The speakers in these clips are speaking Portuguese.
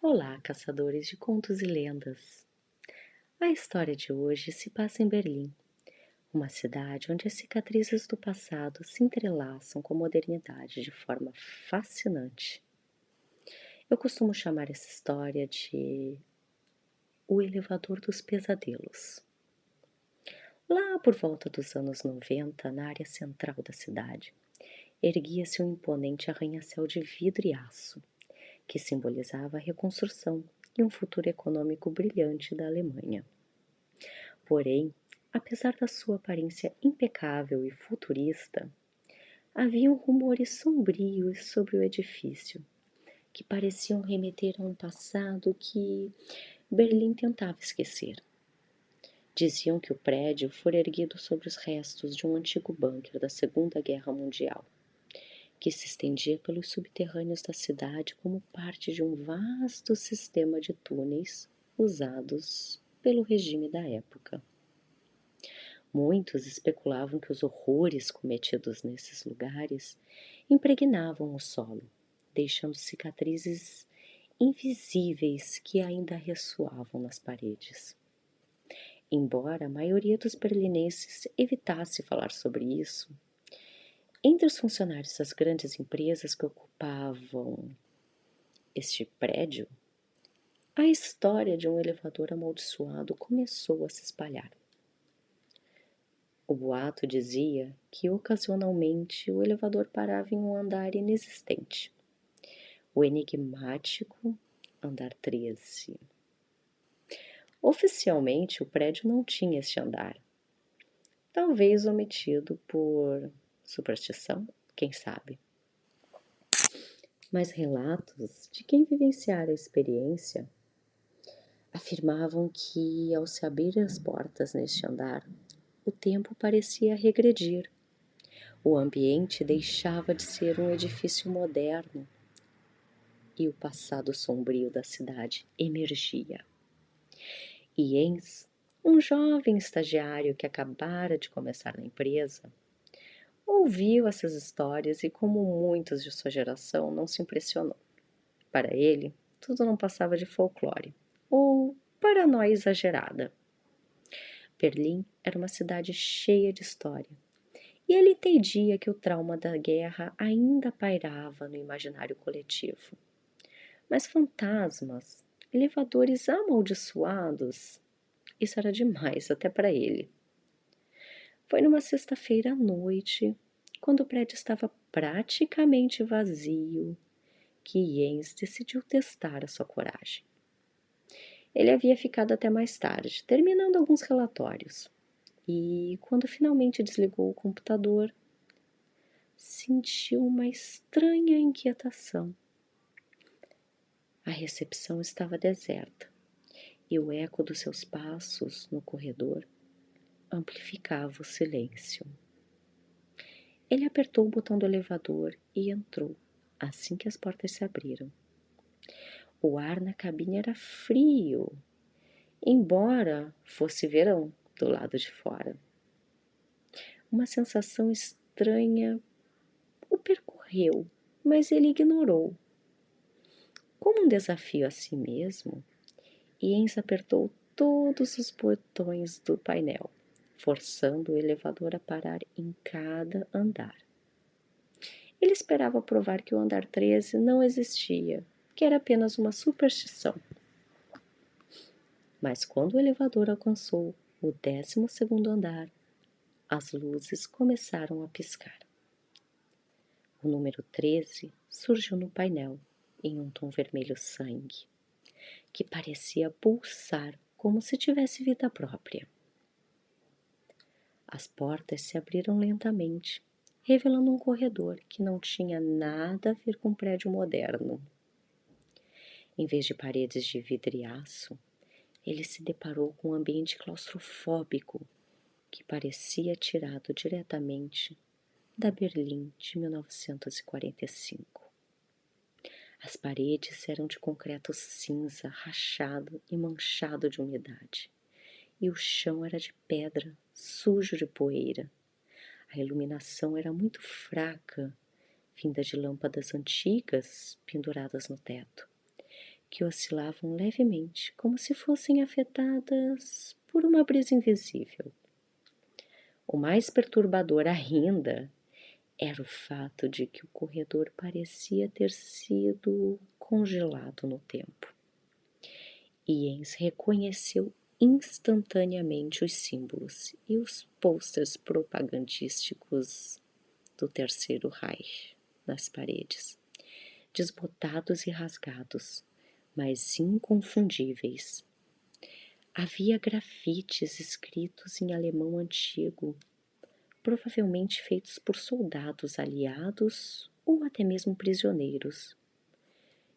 Olá, caçadores de contos e lendas! A história de hoje se passa em Berlim, uma cidade onde as cicatrizes do passado se entrelaçam com a modernidade de forma fascinante. Eu costumo chamar essa história de O Elevador dos Pesadelos. Lá por volta dos anos 90, na área central da cidade, erguia-se um imponente arranha-céu de vidro e aço, que simbolizava a reconstrução e um futuro econômico brilhante da Alemanha. Porém, apesar da sua aparência impecável e futurista, haviam rumores sombrios sobre o edifício, que pareciam remeter a um passado que Berlim tentava esquecer. Diziam que o prédio fora erguido sobre os restos de um antigo bunker da Segunda Guerra Mundial, que se estendia pelos subterrâneos da cidade como parte de um vasto sistema de túneis usados pelo regime da época. Muitos especulavam que os horrores cometidos nesses lugares impregnavam o solo, deixando cicatrizes invisíveis que ainda ressoavam nas paredes. Embora a maioria dos berlinenses evitasse falar sobre isso, entre os funcionários das grandes empresas que ocupavam este prédio, a história de um elevador amaldiçoado começou a se espalhar. O boato dizia que ocasionalmente o elevador parava em um andar inexistente, o enigmático andar 13. Oficialmente, o prédio não tinha este andar, talvez omitido por superstição, quem sabe. Mas relatos de quem vivenciara a experiência afirmavam que, ao se abrir as portas neste andar, o tempo parecia regredir. O ambiente deixava de ser um edifício moderno e o passado sombrio da cidade emergia. Jens, um jovem estagiário que acabara de começar na empresa, ouviu essas histórias e, como muitos de sua geração, não se impressionou. Para ele, tudo não passava de folclore ou paranoia exagerada. Berlim era uma cidade cheia de história, e ele entendia que o trauma da guerra ainda pairava no imaginário coletivo. Mas fantasmas, elevadores amaldiçoados, isso era demais até para ele. Foi numa sexta-feira à noite, quando o prédio estava praticamente vazio, que Jens decidiu testar a sua coragem. Ele havia ficado até mais tarde, terminando alguns relatórios, e quando finalmente desligou o computador, sentiu uma estranha inquietação. A recepção estava deserta e o eco dos seus passos no corredor amplificava o silêncio. Ele apertou o botão do elevador e entrou assim que as portas se abriram. O ar na cabine era frio, embora fosse verão do lado de fora. Uma sensação estranha o percorreu, mas ele ignorou. Como um desafio a si mesmo, Jens apertou todos os botões do painel, forçando o elevador a parar em cada andar. Ele esperava provar que o andar 13 não existia, que era apenas uma superstição. Mas quando o elevador alcançou o 12º andar, as luzes começaram a piscar. O número 13 surgiu no painel, em um tom vermelho sangue, que parecia pulsar como se tivesse vida própria. As portas se abriram lentamente, revelando um corredor que não tinha nada a ver com um prédio moderno. Em vez de paredes de vidro e aço, ele se deparou com um ambiente claustrofóbico que parecia tirado diretamente da Berlim de 1945. As paredes eram de concreto cinza, rachado e manchado de umidade, e o chão era de pedra, sujo de poeira. A iluminação era muito fraca, vinda de lâmpadas antigas penduradas no teto, que oscilavam levemente, como se fossem afetadas por uma brisa invisível. O mais perturbador ainda era o fato de que o corredor parecia ter sido congelado no tempo. Jens reconheceu instantaneamente os símbolos e os posters propagandísticos do Terceiro Reich nas paredes, desbotados e rasgados, mas inconfundíveis. Havia grafites escritos em alemão antigo, provavelmente feitos por soldados aliados ou até mesmo prisioneiros.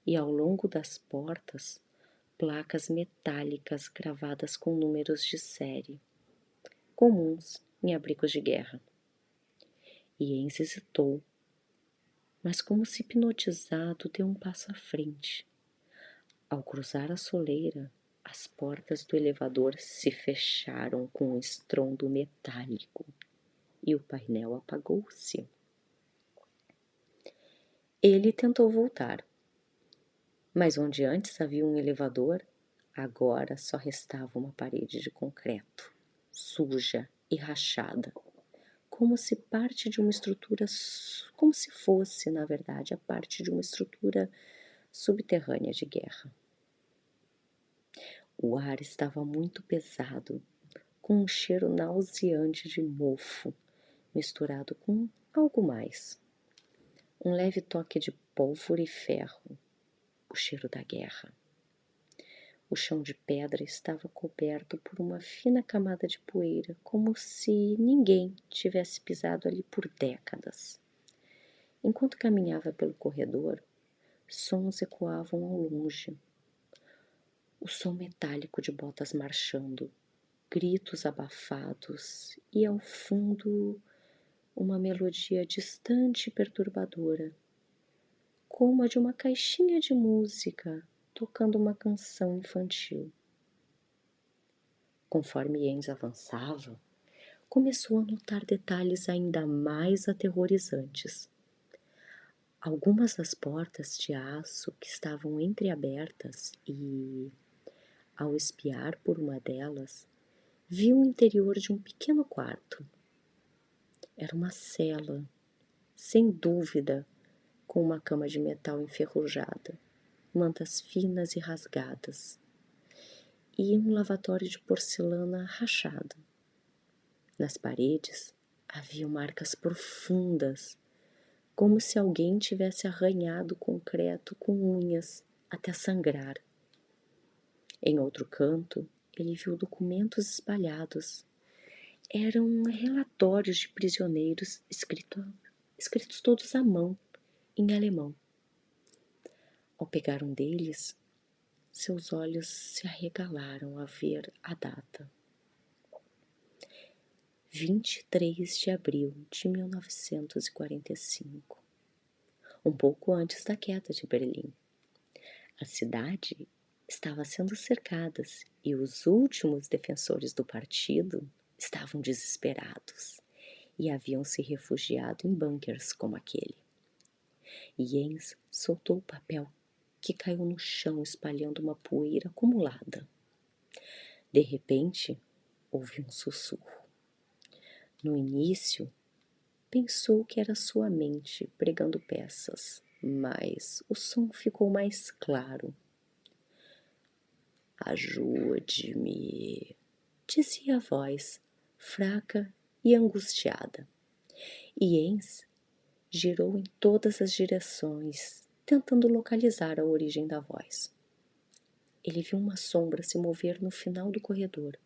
E ao longo das portas, placas metálicas gravadas com números de série, comuns em abrigos de guerra. Jens hesitou, mas como se hipnotizado deu um passo à frente. Ao cruzar a soleira, as portas do elevador se fecharam com um estrondo metálico e o painel apagou-se. Ele tentou voltar, mas onde antes havia um elevador, agora só restava uma parede de concreto, suja e rachada, como se fosse, na verdade, a parte de uma estrutura subterrânea de guerra. O ar estava muito pesado, com um cheiro nauseante de mofo, misturado com algo mais. Um leve toque de pólvora e ferro, o cheiro da guerra. O chão de pedra estava coberto por uma fina camada de poeira, como se ninguém tivesse pisado ali por décadas. Enquanto caminhava pelo corredor, sons ecoavam ao longe. O som metálico de botas marchando, gritos abafados e, ao fundo, uma melodia distante e perturbadora, como a de uma caixinha de música tocando uma canção infantil. Conforme Jens avançava, começou a notar detalhes ainda mais aterrorizantes. Algumas das portas de aço que estavam entreabertas e, ao espiar por uma delas, viu o interior de um pequeno quarto. Era uma cela, sem dúvida, com uma cama de metal enferrujada, mantas finas e rasgadas, e um lavatório de porcelana rachada. Nas paredes haviam marcas profundas, como se alguém tivesse arranhado o concreto com unhas até sangrar. Em outro canto, ele viu documentos espalhados. Eram relatórios de prisioneiros escritos todos à mão, em alemão. Ao pegar um deles, seus olhos se arregalaram a ver a data. 23 de abril de 1945, um pouco antes da queda de Berlim. A cidade estava sendo cercada e os últimos defensores do partido estavam desesperados e haviam se refugiado em bunkers como aquele. Jens soltou o papel que caiu no chão espalhando uma poeira acumulada. De repente, houve um sussurro. No início, pensou que era sua mente pregando peças, mas o som ficou mais claro. Ajude-me, dizia a voz, fraca e angustiada. Jens girou em todas as direções, tentando localizar a origem da voz. Ele viu uma sombra se mover no final do corredor,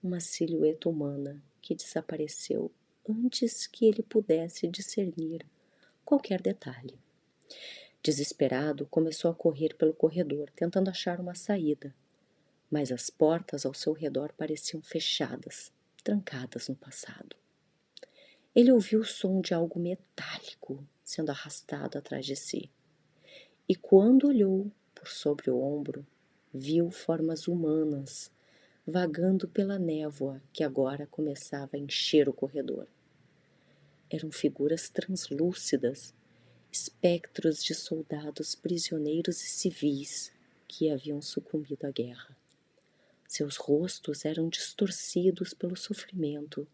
uma silhueta humana que desapareceu antes que ele pudesse discernir qualquer detalhe. Desesperado, começou a correr pelo corredor, tentando achar uma saída, mas as portas ao seu redor pareciam fechadas, trancadas no passado. Ele ouviu o som de algo metálico sendo arrastado atrás de si, e quando olhou por sobre o ombro, viu formas humanas vagando pela névoa que agora começava a encher o corredor. Eram figuras translúcidas, espectros de soldados prisioneiros e civis, que haviam sucumbido à guerra. Seus rostos eram distorcidos pelo sofrimento,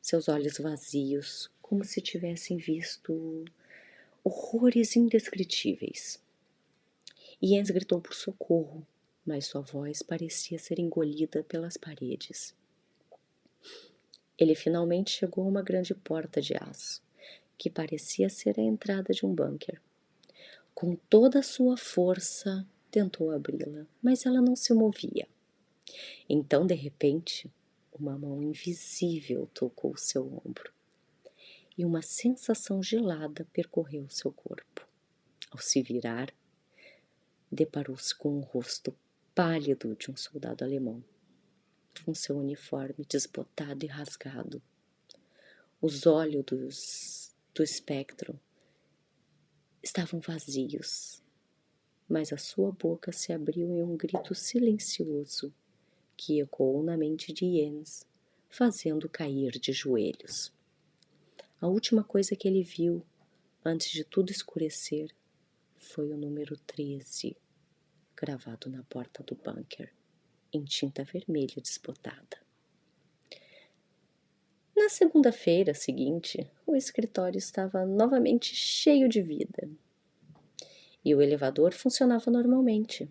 seus olhos vazios, como se tivessem visto horrores indescritíveis. Jens gritou por socorro, mas sua voz parecia ser engolida pelas paredes. Ele finalmente chegou a uma grande porta de aço, que parecia ser a entrada de um bunker. Com toda a sua força, tentou abri-la, mas ela não se movia. Então, de repente, uma mão invisível tocou seu ombro e uma sensação gelada percorreu seu corpo. Ao se virar, deparou-se com o rosto pálido de um soldado alemão, com seu uniforme desbotado e rasgado. Os olhos do espectro estavam vazios, mas a sua boca se abriu em um grito silencioso que ecoou na mente de Jens, fazendo cair de joelhos. A última coisa que ele viu, antes de tudo escurecer, foi o número 13, gravado na porta do bunker, em tinta vermelha desbotada. Na segunda-feira seguinte, o escritório estava novamente cheio de vida e o elevador funcionava normalmente.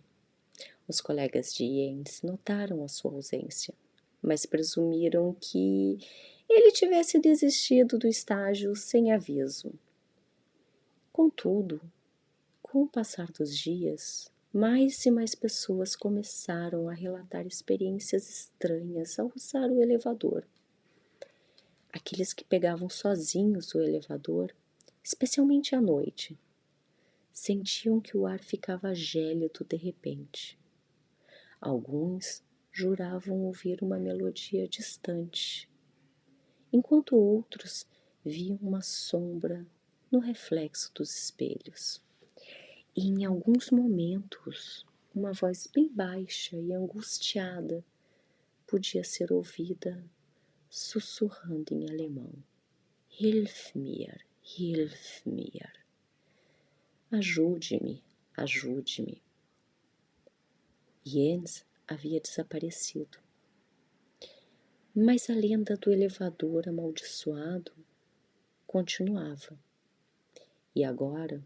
Os colegas de Jens notaram a sua ausência, mas presumiram que ele tivesse desistido do estágio sem aviso. Contudo, com o passar dos dias, mais e mais pessoas começaram a relatar experiências estranhas ao usar o elevador. Aqueles que pegavam sozinhos o elevador, especialmente à noite, sentiam que o ar ficava gélido de repente. Alguns juravam ouvir uma melodia distante, enquanto outros viam uma sombra no reflexo dos espelhos. E em alguns momentos, uma voz bem baixa e angustiada podia ser ouvida sussurrando em alemão: Hilf mir, hilf mir. Ajude-me, ajude-me. Jens havia desaparecido. Mas a lenda do elevador amaldiçoado continuava. E agora,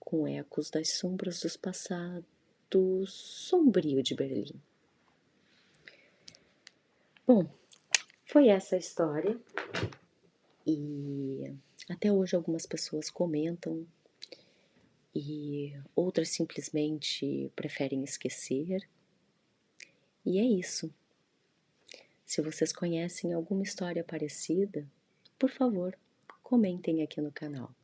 com ecos das sombras dos passados sombrio de Berlim. Bom, foi essa a história. E até hoje algumas pessoas comentam e outras simplesmente preferem esquecer. E é isso. Se vocês conhecem alguma história parecida, por favor, comentem aqui no canal.